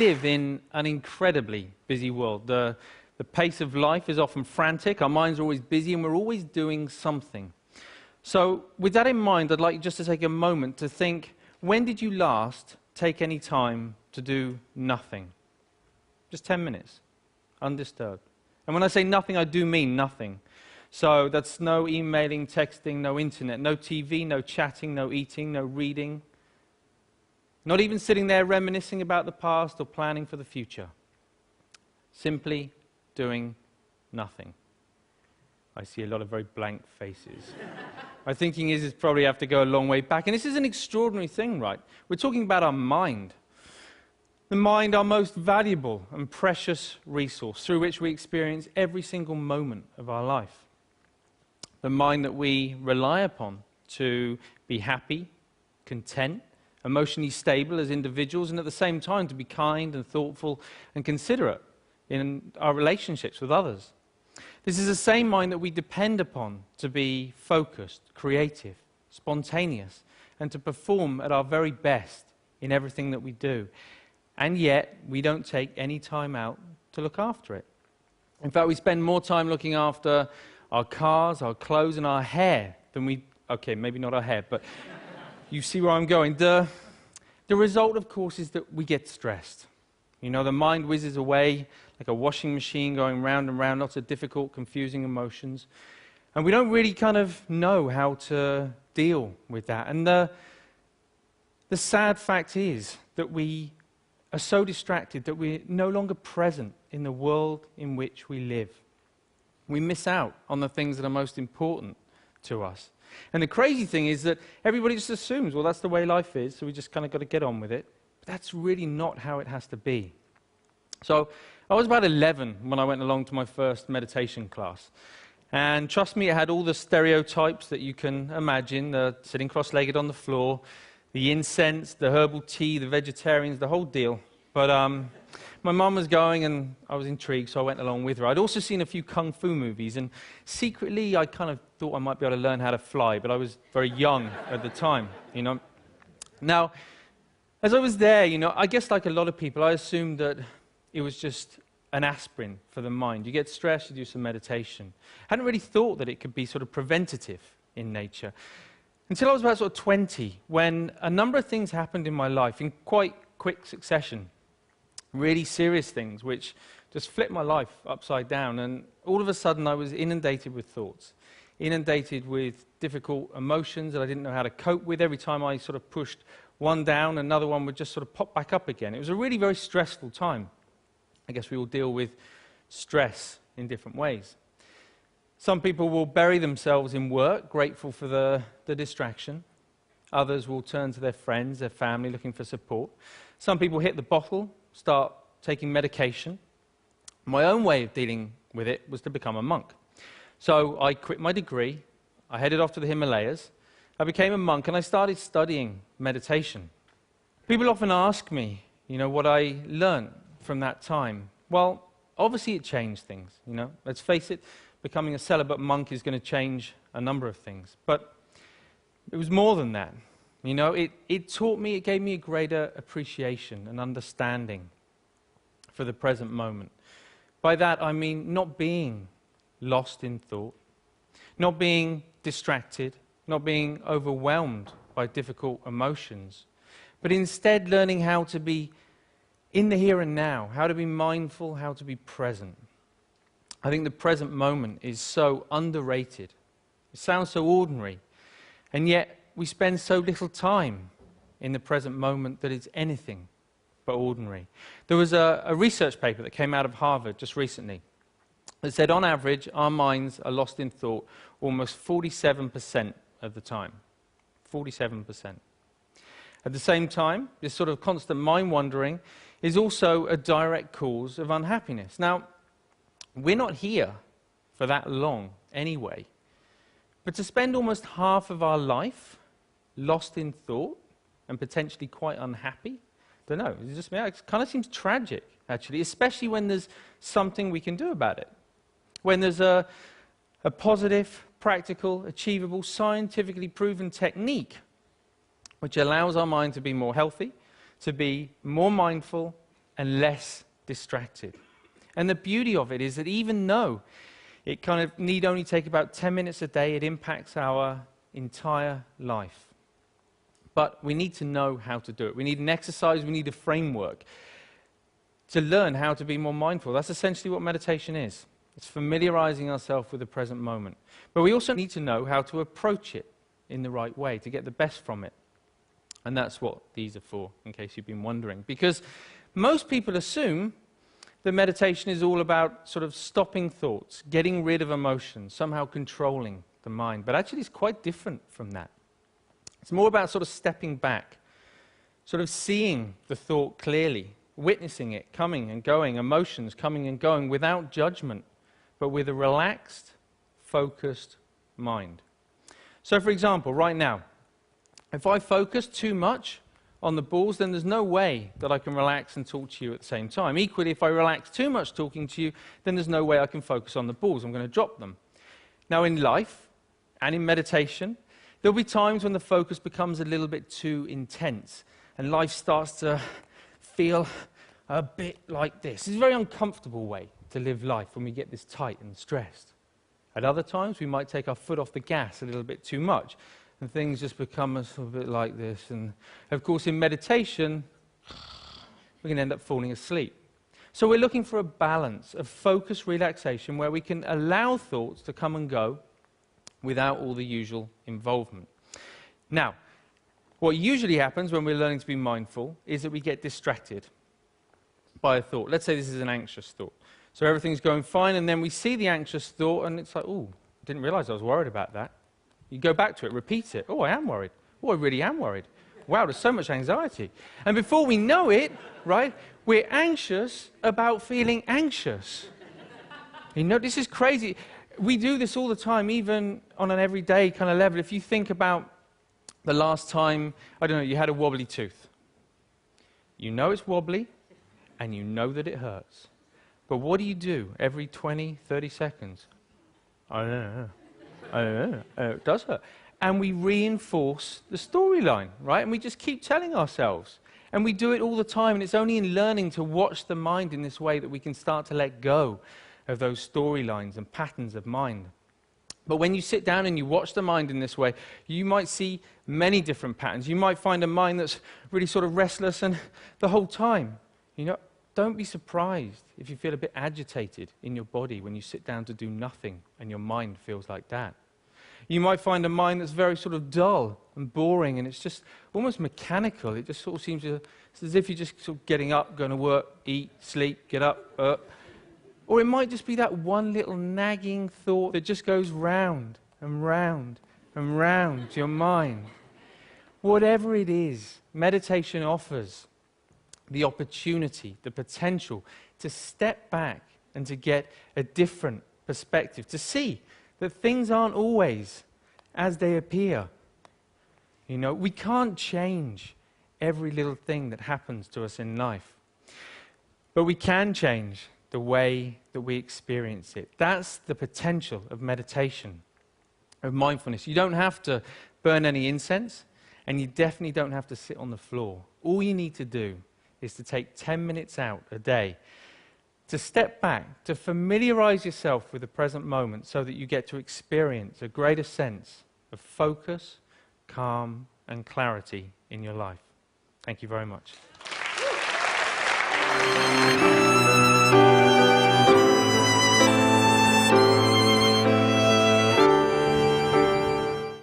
live in an incredibly busy world. The pace of life is often frantic, our minds are always busy, and we're always doing something. So with that in mind, I'd like you just to take a moment to think, when did you last take any time to do nothing? Just 10 minutes, undisturbed. And when I say nothing, I do mean nothing. So that's no emailing, texting, no internet, no TV, no chatting, no eating, no reading. Not even sitting there reminiscing about the past or planning for the future. Simply doing nothing. I see a lot of very blank faces. My thinking is probably have to go a long way back. And this is an extraordinary thing, right? We're talking about our mind. The mind, our most valuable and precious resource, through which we experience every single moment of our life. The mind that we rely upon to be happy, content, emotionally stable as individuals, and at the same time to be kind and thoughtful and considerate in our relationships with others. This is the same mind that we depend upon to be focused, creative, spontaneous, and to perform at our very best in everything that we do. And yet, we don't take any time out to look after it. In fact, we spend more time looking after our cars, our clothes, and our hair than we... Okay, maybe not our hair, but you see where I'm going. The result, of course, is that we get stressed. You know, the mind whizzes away like a washing machine going round and round, lots of difficult, confusing emotions. And we don't really kind of know how to deal with that. And the sad fact is that we are so distracted that we're no longer present in the world in which we live. We miss out on the things that are most important to us. And the crazy thing is that everybody just assumes, well, that's the way life is, so we just kind of got to get on with it. But that's really not how it has to be. So I was about 11 when I went along to my first meditation class. And trust me, it had all the stereotypes that you can imagine, the sitting cross-legged on the floor, the incense, the herbal tea, the vegetarians, the whole deal. But my mum was going and I was intrigued, so I went along with her. I'd also seen a few kung fu movies, and secretly I kind of thought I might be able to learn how to fly, but I was very young at the time, you know. Now, as I was there, you know, I guess like a lot of people, I assumed that it was just an aspirin for the mind. You get stressed, you do some meditation. I hadn't really thought that it could be sort of preventative in nature. Until I was about sort of 20, when a number of things happened in my life in quite quick succession. Really serious things, which just flipped my life upside down. And all of a sudden, I was inundated with thoughts, inundated with difficult emotions that I didn't know how to cope with. Every time I sort of pushed one down, another one would just sort of pop back up again. It was a really very stressful time. I guess we all deal with stress in different ways. Some people will bury themselves in work, grateful for the distraction. Others will turn to their friends, their family, looking for support. Some people hit the bottle, start taking medication. My own way of dealing with it was to become a monk. So I quit my degree, I headed off to the Himalayas, I became a monk, and I started studying meditation. People often ask me, you know, what I learned from that time. Well, obviously it changed things, you know. Let's face it, becoming a celibate monk is going to change a number of things. But it was more than that. You know, it taught me, it gave me a greater appreciation and understanding for the present moment. By that, I mean not being lost in thought, not being distracted, not being overwhelmed by difficult emotions, but instead learning how to be in the here and now, how to be mindful, how to be present. I think the present moment is so underrated. It sounds so ordinary, and yet we spend so little time in the present moment that it's anything but ordinary. There was a research paper that came out of Harvard just recently that said on average our minds are lost in thought almost 47% of the time. 47%. At the same time, this sort of constant mind wandering is also a direct cause of unhappiness. Now, we're not here for that long anyway, but to spend almost half of our life lost in thought and potentially quite unhappy, I don't know, it kind of seems tragic, actually, especially when there's something we can do about it. When there's a positive, practical, achievable, scientifically proven technique which allows our mind to be more healthy, to be more mindful, and less distracted. And the beauty of it is that even though it kind of need only take about 10 minutes a day, it impacts our entire life. But we need to know how to do it. We need an exercise, we need a framework to learn how to be more mindful. That's essentially what meditation is. It's familiarizing ourselves with the present moment. But we also need to know how to approach it in the right way to get the best from it. And that's what these are for, in case you've been wondering. Because most people assume that meditation is all about sort of stopping thoughts, getting rid of emotions, somehow controlling the mind. But actually it's quite different from that. It's more about sort of stepping back, sort of seeing the thought clearly, witnessing it coming and going, emotions coming and going without judgment, but with a relaxed, focused mind. So for example, right now, if I focus too much on the balls, then there's no way that I can relax and talk to you at the same time. Equally, if I relax too much talking to you, then there's no way I can focus on the balls. I'm going to drop them. Now in life and in meditation, there'll be times when the focus becomes a little bit too intense and life starts to feel a bit like this. It's a very uncomfortable way to live life when we get this tight and stressed. At other times, we might take our foot off the gas a little bit too much and things just become a little bit like this. And of course, in meditation, we can end up falling asleep. So we're looking for a balance of focused relaxation where we can allow thoughts to come and go without all the usual involvement. Now, what usually happens when we're learning to be mindful is that we get distracted by a thought. Let's say this is an anxious thought. So everything's going fine, and then we see the anxious thought, and it's like, oh, I didn't realize I was worried about that. You go back to it, repeat it. Oh, I am worried. Oh, I really am worried. Wow, there's so much anxiety. And before we know it, right, we're anxious about feeling anxious. You know, this is crazy. We do this all the time, even on an everyday kind of level. If you think about the last time, I don't know, you had a wobbly tooth. You know it's wobbly, and you know that it hurts. But what do you do every 20, 30 seconds? I don't know. I don't know. It does hurt. And we reinforce the storyline, right? And we just keep telling ourselves. And we do it all the time. And it's only in learning to watch the mind in this way that we can start to let go of those storylines and patterns of mind. But when you sit down and you watch the mind in this way, you might see many different patterns. You might find a mind that's really sort of restless and the whole time. You know, don't be surprised if you feel a bit agitated in your body when you sit down to do nothing and your mind feels like that. You might find a mind that's very sort of dull and boring and it's just almost mechanical. It just sort of seems to, it's as if you're just sort of getting up, going to work, eat, sleep, get up. Or it might just be that one little nagging thought that just goes round and round and round your mind. Whatever it is, meditation offers the opportunity, the potential to step back and to get a different perspective, to see that things aren't always as they appear. You know, we can't change every little thing that happens to us in life, but we can change the way that we experience it. That's the potential of meditation, of mindfulness. You don't have to burn any incense, and you definitely don't have to sit on the floor. All you need to do is to take 10 minutes out a day to step back, to familiarize yourself with the present moment so that you get to experience a greater sense of focus, calm, and clarity in your life. Thank you very much.